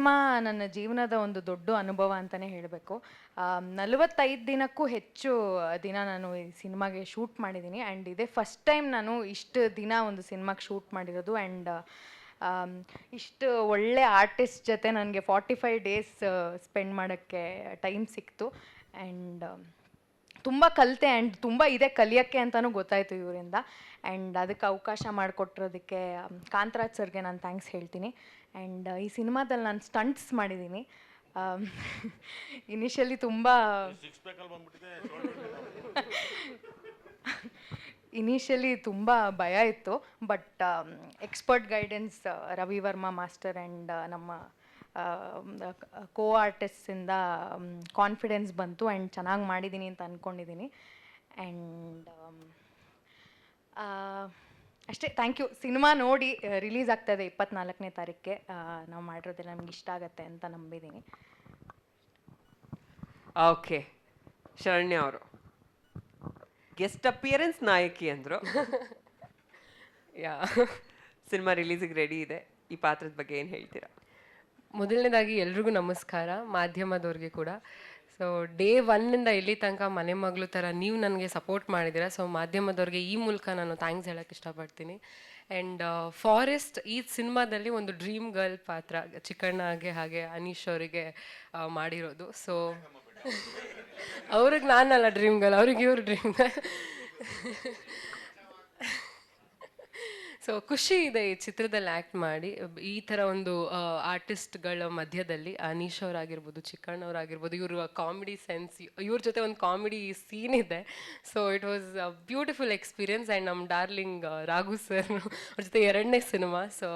Cinema ನನ್ನ ಜೀವನದ ಒಂದು ದೊಡ್ಡ ಅನುಭವ ಅಂತಲೇ ಹೇಳಬೇಕು. 45 ದಿನಕ್ಕೂ ಹೆಚ್ಚು ದಿನ ನಾನು ಈ ಸಿನಿಮಾಗೆ ಶೂಟ್ ಮಾಡಿದ್ದೀನಿ. ಆ್ಯಂಡ್ ಇದೇ ಫಸ್ಟ್ ಟೈಮ್ ನಾನು ಇಷ್ಟು ದಿನ ಒಂದು ಸಿನಿಮಾಗೆ ಶೂಟ್ ಮಾಡಿರೋದು. ಆ್ಯಂಡ್ ಇಷ್ಟು ಒಳ್ಳೆ ಆರ್ಟಿಸ್ಟ್ ಜೊತೆ ನನಗೆ 45 ಡೇಸ್ ಸ್ಪೆಂಡ್ ಮಾಡೋಕ್ಕೆ ಟೈಮ್ ಸಿಕ್ತು. ಆ್ಯಂಡ್ ತುಂಬ ಕಲಿತೆ ಆ್ಯಂಡ್ ತುಂಬ ಇದೆ ಕಲಿಯೋಕ್ಕೆ ಅಂತಲೂ ಗೊತ್ತಾಯಿತು ಇವರಿಂದ. ಆ್ಯಂಡ್ ಅದಕ್ಕೆ ಅವಕಾಶ ಮಾಡಿಕೊಟ್ಟಿರೋದಕ್ಕೆ ಕಾಂತರಾಜ್ ಸರ್ಗೆ ನಾನು ಥ್ಯಾಂಕ್ಸ್ ಹೇಳ್ತೀನಿ. ಆ್ಯಂಡ್ ಈ ಸಿನಿಮಾದಲ್ಲಿ ನಾನು ಸ್ಟಂಟ್ಸ್ ಮಾಡಿದ್ದೀನಿ. ಇನಿಷಿಯಲಿ ತುಂಬ ಭಯ ಇತ್ತು. But expert guidance Ravi Varma master and ನಮ್ಮ ಕೋ ಆರ್ಟಿಸ್ಟಿಂದ ಕಾನ್ಫಿಡೆನ್ಸ್ ಬಂತು. ಆ್ಯಂಡ್ ಚೆನ್ನಾಗಿ ಮಾಡಿದ್ದೀನಿ ಅಂತ ಅಂದ್ಕೊಂಡಿದ್ದೀನಿ. ಆ್ಯಂಡ್ ಅಷ್ಟೇ, ಥ್ಯಾಂಕ್ ಯು. ಸಿನಿಮಾ ನೋಡಿ ರಿಲೀಸ್ ಆಗ್ತಾಯಿದೆ 24ನೇ ತಾರೀಕಿಗೆ. ನಾವು ಮಾಡಿರೋದೆಲ್ಲ ನಮ್ಗೆ ಇಷ್ಟ ಆಗುತ್ತೆ ಅಂತ ನಂಬಿದ್ದೀನಿ. ಓಕೆ, ಶರಣ್ಯ ಅವರು ಗೆಸ್ಟ್ ಅಪಿಯರೆನ್ಸ್ ನಾಯಕಿ ಅಂದರು. ಯಾ, ಸಿನಿಮಾ ರಿಲೀಸಿಗೆ ರೆಡಿ ಇದೆ. ಈ ಪಾತ್ರದ ಬಗ್ಗೆ ಏನು ಹೇಳ್ತೀರಾ? ಮೊದಲನೇದಾಗಿ ಎಲ್ರಿಗೂ ನಮಸ್ಕಾರ, ಮಾಧ್ಯಮದವ್ರಿಗೆ ಕೂಡ. ಸೊ ಡೇ ಒನ್ನಿಂದ ಇಲ್ಲಿ ತನಕ ಮನೆ ಮಗಳು ಥರ ನೀವು ನನಗೆ ಸಪೋರ್ಟ್ ಮಾಡಿದ್ದೀರಾ. ಸೊ ಮಾಧ್ಯಮದವ್ರಿಗೆ ಈ ಮೂಲಕ ನಾನು ಥ್ಯಾಂಕ್ಸ್ ಹೇಳೋಕ್ಕೆ ಇಷ್ಟಪಡ್ತೀನಿ. ಆ್ಯಂಡ್ ಫಾರೆಸ್ಟ್ ಈ ಸಿನಿಮಾದಲ್ಲಿ ಒಂದು ಡ್ರೀಮ್ ಗರ್ಲ್ ಪಾತ್ರ ಚಿಕ್ಕಣ್ಣಗೆ ಹಾಗೆ ಅನೀಶ್ ಅವರಿಗೆ ಮಾಡಿರೋದು. ಸೊ ಅವ್ರಿಗೆ ನಾನಲ್ಲ ಡ್ರೀಮ್ ಗರ್ಲ್, ಅವ್ರಿಗೆ ಇವರು ಡ್ರೀಮ್ ಗರ್ಲ್. ಸೊ ಖುಷಿ ಇದೆ ಈ ಚಿತ್ರದಲ್ಲಿ ಆ್ಯಕ್ಟ್ ಮಾಡಿ. ಈ ಥರ ಒಂದು ಆರ್ಟಿಸ್ಟ್ಗಳ ಮಧ್ಯದಲ್ಲಿ ಅನೀಶ್ ಅವರಾಗಿರ್ಬೋದು, ಚಿಕ್ಕಣ್ಣವರಾಗಿರ್ಬೋದು, ಇವರು ಕಾಮಿಡಿ ಸೆನ್ಸ್, ಇವ್ರ ಜೊತೆ ಒಂದು ಕಾಮಿಡಿ ಸೀನ್ ಇದೆ. So it was a beautiful experience. And ನಮ್ಮ ಡಾರ್ಲಿಂಗ್ ರಾಘು ಸರ್ ಅವ್ರ ಜೊತೆ 2ನೇ ಸಿನಿಮಾ. ಸೊ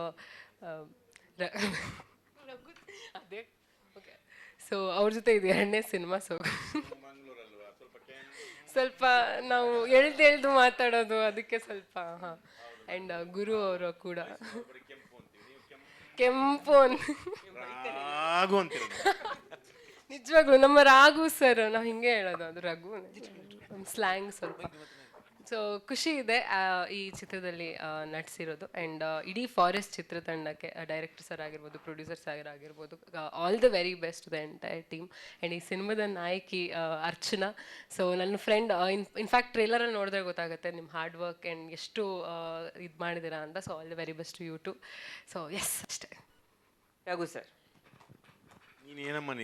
ಅದೇ ಓಕೆ, ಸೊ ಅವ್ರ ಜೊತೆ ಇದು 2ನೇ ಸಿನಿಮಾ. ಸೊ ಸ್ವಲ್ಪ ನಾವು ಎಳ್ದು ಮಾತಾಡೋದು, ಅದಕ್ಕೆ ಸ್ವಲ್ಪ ಹಾಂ. ಆ್ಯಂಡ್ ಗುರು ಅವರು ಕೂಡ ಕೆಂಪು ನಿಜವಾಗ್ಲೂ ನಮ್ಮ ರಾಘು ಸರ್, ನಾವು ಹಿಂಗೆ ಹೇಳೋದು, ಅದು ರಘು ಸ್ಲ್ಯಾಂಗ್ ಸ್ವಲ್ಪ. ಸೊ ಖುಷಿ ಇದೆ ಈ ಚಿತ್ರದಲ್ಲಿ ನಟಿಸಿರೋದು. ಆ್ಯಂಡ್ ಇಡೀ ಫಾರೆಸ್ಟ್ ಚಿತ್ರತಂಡಕ್ಕೆ ಡೈರೆಕ್ಟರ್ ಸರ್ ಆಗಿರ್ಬೋದು, ಪ್ರೊಡ್ಯೂಸರ್ ಸರ್ ಆಗಿರ್ಬೋದು, all the very best to the entire team. And ಈ ಸಿನಿಮಾದ ನಾಯಕಿ ಅರ್ಚನಾ. ಸೊ ನನ್ನ ಫ್ರೆಂಡ್, ಇನ್ಫ್ಯಾಕ್ಟ್ ಟ್ರೇಲರಲ್ಲಿ ನೋಡಿದ್ರೆ ಗೊತ್ತಾಗುತ್ತೆ ನಿಮ್ಮ ಹಾರ್ಡ್ ವರ್ಕ್ ಆ್ಯಂಡ್ ಎಷ್ಟು ಇದು ಮಾಡಿದ್ದೀರಾ ಅಂತ. So all the very best to you too. So yes, ಅಷ್ಟೇ. ರಘು ಸರ್, ನೀನು ಏನಮ್ಮ